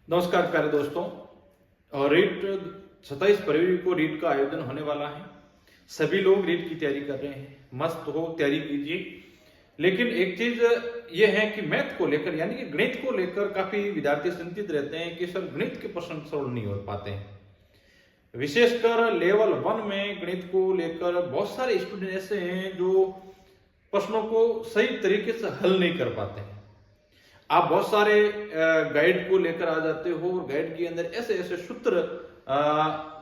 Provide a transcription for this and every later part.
नमस्कार प्यारे दोस्तों। और रीट 27 फरवरी को रीट का आयोजन होने वाला है। सभी लोग रीट की तैयारी कर रहे हैं, मस्त हो, तैयारी कीजिए। लेकिन एक चीज ये है कि मैथ को लेकर यानी कि गणित को लेकर काफी विद्यार्थी चिंतित रहते हैं कि सर गणित के प्रश्न सॉल्व नहीं हो पाते हैं। विशेषकर लेवल 1 में गणित को लेकर बहुत सारे स्टूडेंट ऐसे हैं जो प्रश्नों को सही तरीके से हल नहीं कर पाते हैं। आप बहुत सारे गाइड को लेकर आ जाते हो और गाइड के अंदर ऐसे ऐसे सूत्र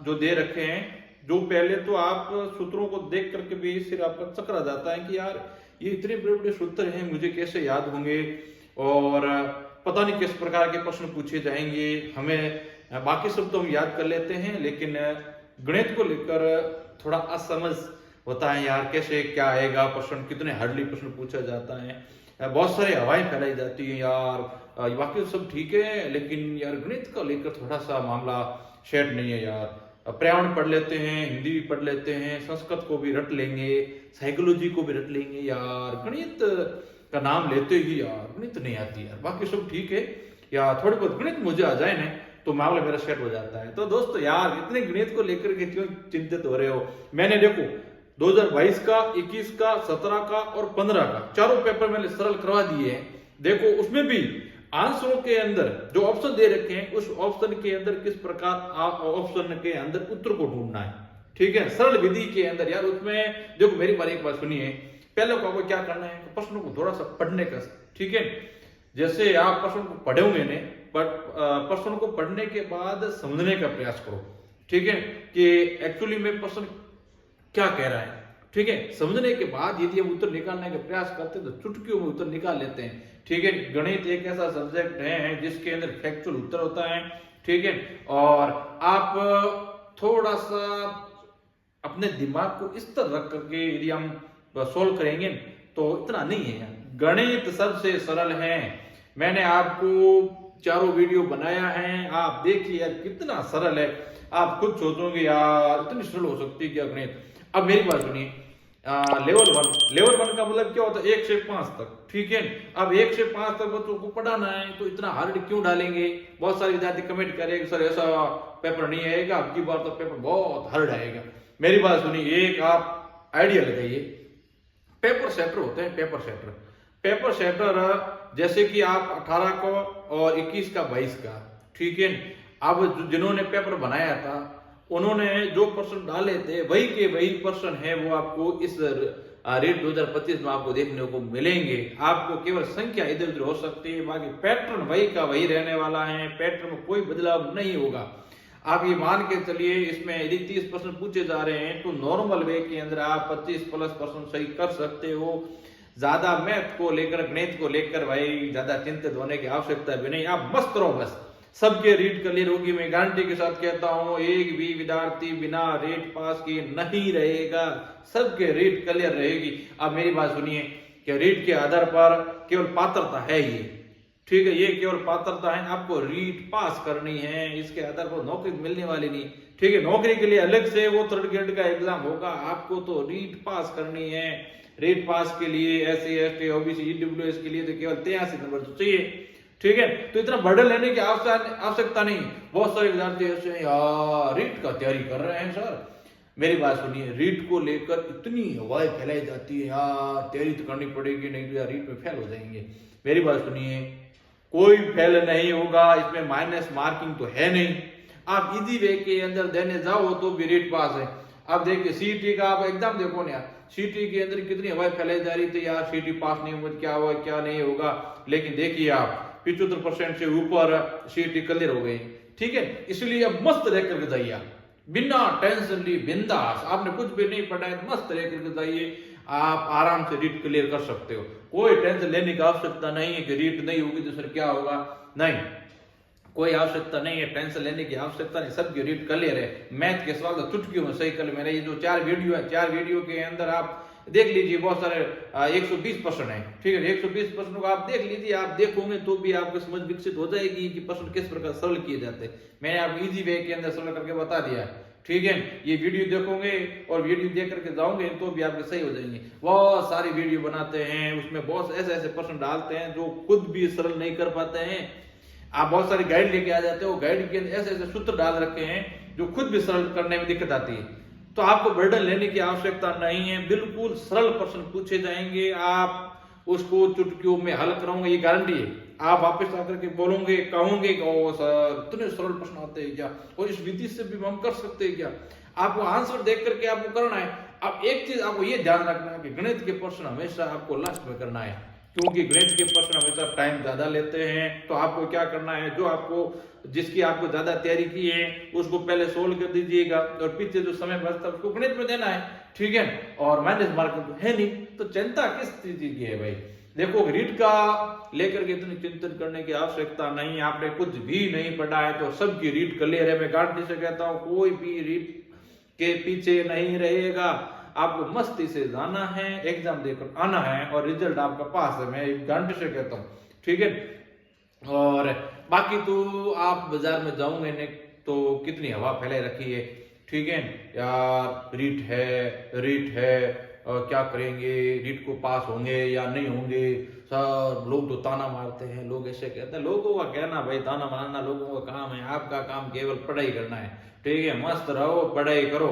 जो दे रखे हैं, जो पहले तो आप सूत्रों को देख करके भी सिर आपका चक्कर आ जाता है कि यार ये इतने बड़े बड़े सूत्र हैं, मुझे कैसे याद होंगे और पता नहीं किस प्रकार के प्रश्न पूछे जाएंगे। हमें बाकी सब तो हम याद कर लेते हैं, लेकिन गणित को लेकर थोड़ा असमझ होता है यार, कैसे क्या आएगा प्रश्न, कितने हार्डली प्रश्न पूछा जाता है, बहुत सारे हवाएं फैलाई जाती है यार। बाकी सब ठीक है, लेकिन यार गणित को लेकर थोड़ा सा मामला सेट नहीं है यार। पर्यावरण पढ़ लेते हैं, हिंदी भी पढ़ लेते हैं, संस्कृत को भी रट लेंगे, साइकोलॉजी को भी रट लेंगे यार, गणित का नाम लेते ही यार गणित नहीं आती यार। बाकी सब ठीक है यार, थोड़ी बहुत गणित मुझे आ जाए ना तो मामला मेरा सेट हो जाता है। तो दोस्तों यार इतने गणित को लेकर के क्यों चिंतित हो रहे हो? मैंने देखो 2022 का, 21 का, 17 का और 15 का चारों पेपर मैंने सरल करवा दिए हैं। देखो उसमें भी आंसरों के अंदर जो ऑप्शन दे रखे हैं, उस ऑप्शन के अंदर किस प्रकार आप ऑप्शन के अंदर उत्तर को ढूंढना है, ठीक है, सरल विधि के अंदर यार। उसमें देखो मेरी बात एक बात सुनिए, पहले को आपको क्या करना है, प्रश्नों को थोड़ा सा पढ़ने का, ठीक है। जैसे आप प्रश्न को पढ़ोगे ने, बट प्रश्न को पढ़ने के बाद समझने का प्रयास करो, ठीक है, कि एक्चुअली में प्रश्न क्या कह रहा है, ठीक है। समझने के बाद यदि हम उत्तर निकालने का प्रयास करते हैं तो चुटकियों में उत्तर निकाल लेते हैं, ठीक है। गणित एक ऐसा सब्जेक्ट है जिसके अंदर फैक्चुअल उत्तर होता है, ठीक है। और आप थोड़ा सा अपने दिमाग को इस तरह रख करके यदि हम सोल्व करेंगे तो इतना नहीं है। गणित सबसे सरल है। मैंने आपको चारों वीडियो बनाया है, आप देखिए यार कितना सरल है। आप खुद सोचोगे यार इतनी सरल हो सकती है क्या गणित। अब मेरी बात सुनिए, लेवल वन का मतलब क्या होता है, 1 से 5 तक, ठीक है। अब 1 से 5 तक बच्चों को पढ़ाना है तो इतना हार्ड क्यों डालेंगे? बहुत सारे विद्यार्थी कमेंट करेंगे सर ऐसा पेपर नहीं आएगा, अब की बार तो पेपर बहुत हार्ड आएगा। मेरी बात सुनिए, एक आप आइडिया लगाइए, पेपर सेटर होते हैं, पेपर सेटर जैसे कि आप 18 को और 21 का 22 का, ठीक है। अब जिन्होंने पेपर बनाया था उन्होंने जो प्रश्न डाले थे वही के वही प्रश्न है, वो आपको इस रीट 2025 में आपको देखने को मिलेंगे। आपको केवल संख्या इधर उधर हो सकती है, बाकी पैटर्न वही का वही रहने वाला है, पैटर्न में कोई बदलाव नहीं होगा। आप ये मान के चलिए इसमें यदि 30 प्रश्न पूछे जा रहे हैं तो नॉर्मल वे के अंदर आप 25+ प्रश्न सही कर सकते हो। ज्यादा मैथ को लेकर, गणित को लेकर भाई ज्यादा चिंतित होने की आवश्यकता भी नहीं। आप मस्त रहो बस, सबके रीट क्लियर होगी। मैं गारंटी के साथ कहता हूं एक भी विद्यार्थी बिना रीट पास किए नहीं रहेगा, सबके रीट क्लियर रहेगी। अब मेरी बात सुनिए कि रीट के आधार पर केवल पात्रता है ये, ठीक है, ये केवल पात्रता है, आपको रीट पास करनी है, इसके आधार पर नौकरी मिलने वाली नहीं, ठीक है। नौकरी के लिए अलग से वो 3rd ग्रेड का एग्जाम होगा, आपको तो रीट पास करनी है। रीट पास के लिए SC ST OBC EWS के लिए तो केवल 83 नंबर चाहिए, ठीक है। तो इतना बर्डन लेने की आवश्यकता नहीं। बहुत सारे विद्यार्थी ऐसे हैं यार रीट का तैयारी कर रहे हैं सर। मेरी बात सुनिए, रीट को लेकर इतनी हवाएं फैलाई जाती है यार, तैयारी तो करनी पड़ेगी नहीं तो यार रीट में फेल हो जाएंगे। मेरी बात सुनिए, कोई फेल नहीं होगा, इसमें माइनस मार्किंग तो है नहीं। आप इजी वे के अंदर देने जाओ तो भी रीट पास है। अब देखिए CET का आप एग्जाम देखो ना यार, CET के अंदर कितनी हवाएं फैलाई जा रही थी यार, CET पास नहीं होगा क्या होगा क्या नहीं होगा, लेकिन देखिए आप 75% से ऊपर CET क्लियर हो गई, ठीक है। इसलिए अब मस्त रह करके जाइए आप, बिना टेंशन ली, बिंदास। आपने कुछ भी नहीं पढ़ा है, मस्त रह करके जाइए, आप आराम से रीट क्लियर कर सकते हो। कोई टेंशन लेने की आवश्यकता नहीं है कि रीट नहीं होगी तो सर क्या होगा, नहीं, कोई आवश्यकता नहीं है, टेंशन लेने की आवश्यकता नहीं, सबकी रीट क्लियर है। मैथ के सवाल तो चुटकियों में सही कर। मेरे ये जो 4 वीडियो है, 4 वीडियो के अंदर आप देख लीजिए, बहुत सारे 120 प्रश्न है, ठीक है। 120 प्रश्नों को आप देख लीजिए, आप देखोगे तो भी आपको समझ विकसित हो जाएगी कि प्रश्न किस प्रकार सरल किए जाते हैं। मैंने आप इजी वे के अंदर सरल करके बता दिया, ठीक है। ये वीडियो देखोगे और वीडियो देख करके जाओगे तो भी आपके सही हो जाएंगे। बहुत सारी वीडियो बनाते हैं, उसमें बहुत ऐसे ऐसे प्रश्न डालते हैं जो खुद भी सरल नहीं कर पाते हैं। आप बहुत सारी गाइड लेके आ जाते हो, गाइड के अंदर ऐसे ऐसे सूत्र डाल रखे हैं जो खुद भी सरल करने में दिक्कत आती है। तो आपको बर्डन लेने की आवश्यकता नहीं है, बिल्कुल सरल प्रश्न पूछे जाएंगे, आप उसको चुटकियों में हल करोगे, ये गारंटी है। आप वापस आकर के बोलोगे, कहोगे कि ओ सर इतने सरल प्रश्न आते हैं क्या, और इस विधि से भी हम कर सकते हैं क्या। आपको आंसर देख करके आपको करना है। अब एक चीज आपको ये ध्यान रखना है कि गणित के प्रश्न हमेशा आपको लास्ट में करना है, क्योंकि गणित के प्रश्न हमेशा टाइम ज्यादा लेते हैं। तो आपको क्या करना है, जो आपको जिसकी आपको ज्यादा तैयारी की है उसको पहले सोल्व कर दीजिएगा, और पीछे जो समय बचता है उसको गणित में देना है, ठीक है। और माइनस मार्क तो है नहीं, तो चिंता किस चीज की है भाई। देखो रीट का लेकर के इतनी चिंतन करने की आवश्यकता नहीं है। आपने कुछ भी नहीं पढ़ा है तो सबकी रीट क्लियर है। मैं गारंटी से कहता हूँ कोई भी रीट के पीछे नहीं रहेगा। आपको मस्ती से जाना है, एग्जाम देकर आना है और रिजल्ट आपका पास है, मैं गारंटी से कहता हूँ, ठीक है। और बाकी तो आप बाजार में जाओगे नहीं तो कितनी हवा फैले रखी है, ठीक है यार। रीट है और क्या करेंगे, रीट को पास होंगे या नहीं होंगे। सब लोग तो ताना मारते हैं, लोग ऐसे कहते हैं। लोगों का कहना भाई, ताना मारना लोगों का काम है, आपका काम केवल पढ़ाई करना है, ठीक है। मस्त रहो, पढ़ाई करो,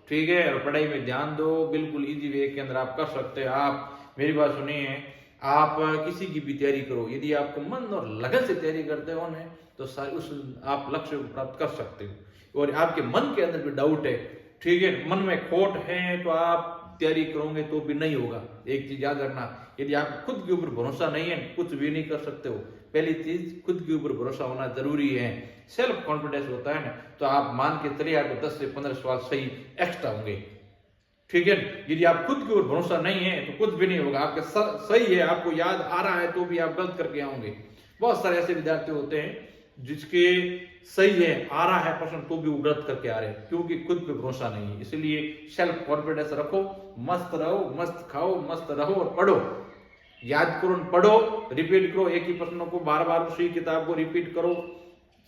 ठीक है, और पढ़ाई में ध्यान दो। बिल्कुल इजी वे के अंदर आप कर सकते हैं। आप मेरी बात सुनिए, आप किसी की भी तैयारी करो, यदि आपको मन और लगन से तैयारी करते हो ना तो उस आप लक्ष्य को प्राप्त कर सकते हो। और आपके मन के अंदर भी डाउट है, ठीक है, मन में खोट है, तो आप तैयारी करोगे तो भी नहीं होगा। एक चीज याद रखना, यदि आपको खुद के ऊपर भरोसा नहीं है कुछ भी नहीं कर सकते हो। पहली चीज खुद के ऊपर भरोसा होना जरूरी है, सेल्फ कॉन्फिडेंस होता है ना, तो आप मान के चलिए आपको 10 से 15 सवाल सही एक्स्ट्रा होंगे, ठीक है। यदि आप खुद के ऊपर भरोसा नहीं है तो कुछ भी नहीं होगा। आपके सही है, आपको याद आ रहा है तो भी आप गलत करके आओगे। बहुत सारे ऐसे विद्यार्थी होते हैं जिसके सही है, आ रहा है प्रश्न तो भी वो गलत करके आ रहे हैं, क्योंकि खुद पे भरोसा नहीं है। इसलिए सेल्फ कॉन्फिडेंस रखो, मस्त रहो, मस्त खाओ, मस्त रहो और पढ़ो, याद करो, पढ़ो, रिपीट करो। एक ही प्रश्नों को बार बार उसी किताब को रिपीट करो,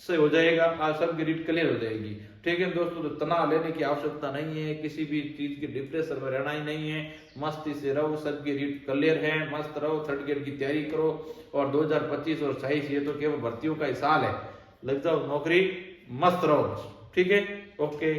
से हो जाएगा, आज सबकी रीड क्लियर हो जाएगी, ठीक है दोस्तों। तो तनाव लेने की आवश्यकता नहीं है, किसी भी चीज के डिप्रेशन में रहना ही नहीं है, मस्ती से रहो, सबकी रीड क्लियर है, मस्त रहो, थर्ड ग्रेड की तैयारी करो। और 2025 और 26 ये तो केवल भर्तियों का ही साल है, लग जाओ नौकरी, मस्त रहो, ठीक है, ओके।